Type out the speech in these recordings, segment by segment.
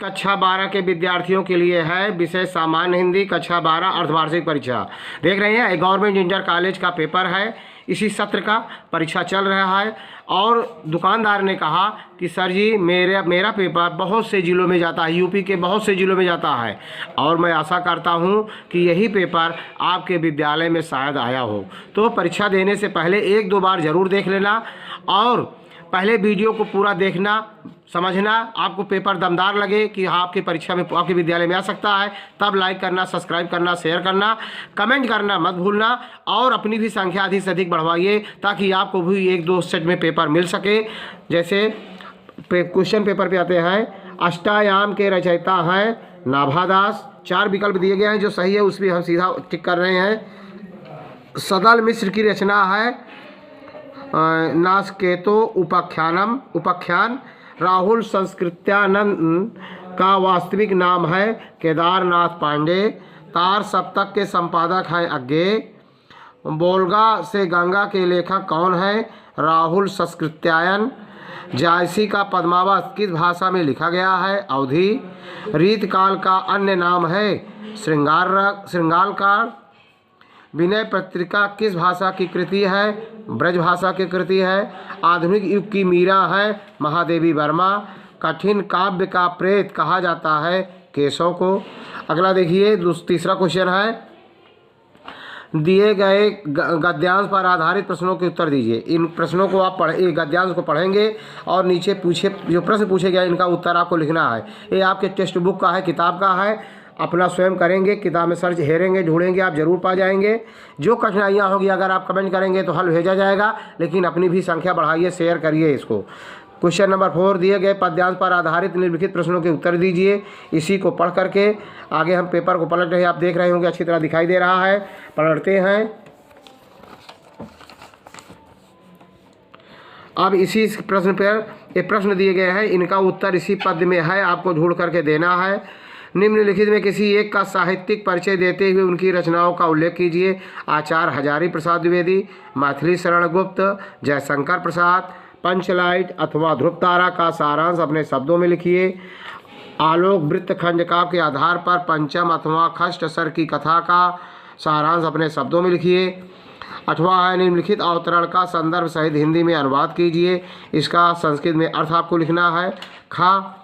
कक्षा 12 के विद्यार्थियों के लिए है विषय सामान्य हिंदी कक्षा 12 अर्धवार्षिक परीक्षा। देख रहे हैं गवर्नमेंट इंटर कॉलेज का पेपर है, इसी सत्र का परीक्षा चल रहा है। और दुकानदार ने कहा कि सर जी मेरा पेपर बहुत से ज़िलों में जाता है, यूपी के बहुत से ज़िलों में जाता है और मैं आशा करता हूं कि यही पेपर आपके विद्यालय में शायद आया हो। तो परीक्षा देने से पहले 1-2 बार ज़रूर देख लेना और पहले वीडियो को पूरा देखना, समझना। आपको पेपर दमदार लगे कि हाँ आपकी परीक्षा में आपके विद्यालय में आ सकता है, तब लाइक करना, सब्सक्राइब करना, शेयर करना, कमेंट करना मत भूलना और अपनी भी संख्या अधिक से अधिक बढ़वाइए ताकि आपको भी 1-2 सेट में पेपर मिल सके। जैसे क्वेश्चन पेपर पे आते हैं, अष्टायाम के रचयिता हैं नाभादास। 4 विकल्प दिए गए हैं, जो सही है उस पर हम सीधा टिक कर रहे हैं। सदल मिश्र की रचना है नासकेतो उपाख्यान। राहुल संस्कृत्यानंद का वास्तविक नाम है केदारनाथ पांडे। तार सप्तक के संपादक हैं अज्ञे। बोलगा से गंगा के लेखक कौन है? राहुल संस्कृत्यायन। जायसी का पद्मावत किस भाषा में लिखा गया है? अवधी। रीतकाल का अन्य नाम है श्रृंगालकार। विनय पत्रिका किस भाषा की कृति है? ब्रज भाषा की कृति है। आधुनिक युग की मीरा है महादेवी वर्मा। कठिन काव्य का प्रेत कहा जाता है केशव को। अगला देखिए, तीसरा क्वेश्चन है, दिए गए गद्यांश पर आधारित प्रश्नों के उत्तर दीजिए। इन प्रश्नों को आप गद्यांश को पढ़ेंगे और नीचे जो प्रश्न पूछे गए इनका उत्तर आपको लिखना है। ये आपके टेक्स्ट बुक का है, किताब का है, अपना स्वयं करेंगे, किताब में सर्च हेरेंगे, ढूंढेंगे, आप जरूर पा जाएंगे। जो कठिनाइयाँ होगी अगर आप कमेंट करेंगे तो हल भेजा जाएगा, लेकिन अपनी भी संख्या बढ़ाइए, शेयर करिए इसको। क्वेश्चन नंबर 4, दिए गए पद्यांश पर आधारित निम्नलिखित प्रश्नों के उत्तर दीजिए। इसी को पढ़ करके आगे हम पेपर को पलट रहे हैं, आप देख रहे होंगे अच्छी तरह दिखाई दे रहा है। पलटते हैं। अब इसी प्रश्न पर ये प्रश्न दिए गए हैं, इनका उत्तर इसी पद में है, आपको ढूंढ करके देना है। निम्नलिखित में किसी एक का साहित्यिक परिचय देते हुए उनकी रचनाओं का उल्लेख कीजिए। आचार्य हजारी प्रसाद द्विवेदी, मैथिली शरण गुप्त, जयशंकर प्रसाद। पंचलाइट अथवा ध्रुव तारा का सारांश अपने शब्दों में लिखिए। आलोक वृत्त खंडकाव्य के आधार पर पंचम अथवा खष्टसर की कथा का सारांश अपने शब्दों में लिखिए। 8वां है, निम्नलिखित अवतरण का संदर्भ सहित हिंदी में अनुवाद कीजिए। इसका संस्कृत में अर्थ आपको लिखना है। खा,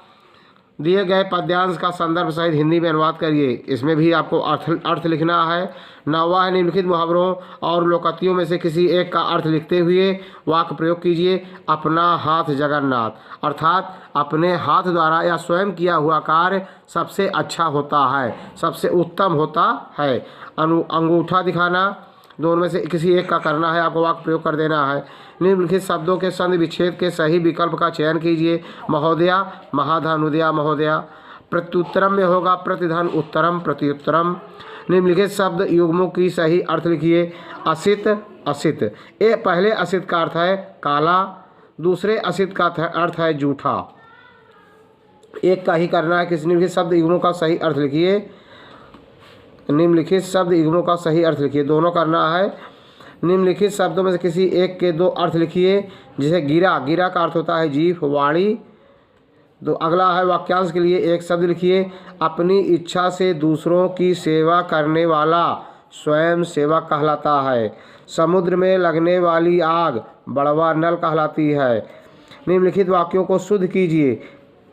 दिए गए पद्यांश का संदर्भ सहित हिंदी में अनुवाद करिए, इसमें भी आपको अर्थ लिखना है। 9वां है, निम्नलिखित मुहावरों और लोकोक्तियों में से किसी एक का अर्थ लिखते हुए वाक्य प्रयोग कीजिए। अपना हाथ जगन्नाथ, अर्थात अपने हाथ द्वारा या स्वयं किया हुआ कार्य सबसे अच्छा होता है, सबसे उत्तम होता है। अंगूठा दिखाना, दोनों में से किसी एक का करना है, आपको वाक्य प्रयोग कर देना है। निम्नलिखित शब्दों के संधि विच्छेद के सही विकल्प का चयन कीजिए। महोदया, महाधनुदया महोदया। प्रत्युत्तरम में होगा प्रतिधन उत्तरम प्रत्युत्तरम। निम्नलिखित शब्द युग्मों की सही अर्थ लिखिए। असित, असित। ये पहले असित का अर्थ है काला, दूसरे असित का अर्थ है जूठा। एक का ही करना है। किसी निम्नलिखित शब्द युग्मों का सही अर्थ लिखिए। निम्नलिखित शब्द युग्मों का सही अर्थ लिखिए, दोनों करना है। निम्नलिखित शब्दों में से किसी एक के 2 अर्थ लिखिए। जैसे गिरा, गिरा का अर्थ होता है जीभ, वाणी। तो अगला है, वाक्यांश के लिए एक शब्द लिखिए। अपनी इच्छा से दूसरों की सेवा करने वाला स्वयं सेवक कहलाता है। समुद्र में लगने वाली आग बड़वा नल कहलाती है। निम्नलिखित वाक्यों को शुद्ध कीजिए।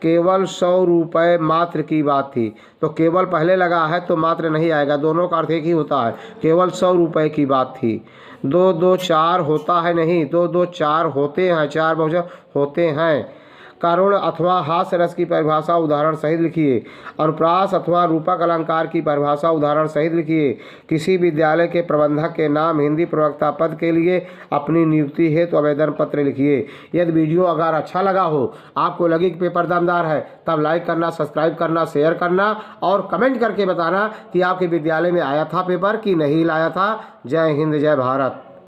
केवल 100 रुपये मात्र की बात थी, तो केवल पहले लगा है तो मात्र नहीं आएगा, दोनों का अर्थ एक ही होता है। केवल 100 रुपये की बात थी। 2 2 4 होता है नहीं, 2 2 4 होते हैं, 4 बहुवचन होते हैं। करुण अथवा हास्य रस की परिभाषा उदाहरण सहित लिखिए। अनुप्रास अथवा रूपक अलंकार की परिभाषा उदाहरण सहित लिखिए। किसी विद्यालय के प्रबंधक के नाम हिंदी प्रवक्ता पद के लिए अपनी नियुक्ति हेतु आवेदन पत्र लिखिए। यदि वीडियो अगर अच्छा लगा हो, आपको लगे कि पेपर दमदार है, तब लाइक करना, सब्सक्राइब करना, शेयर करना और कमेंट करके बताना कि आपके विद्यालय में आया था पेपर कि नहीं लाया था। जय हिंद, जय भारत।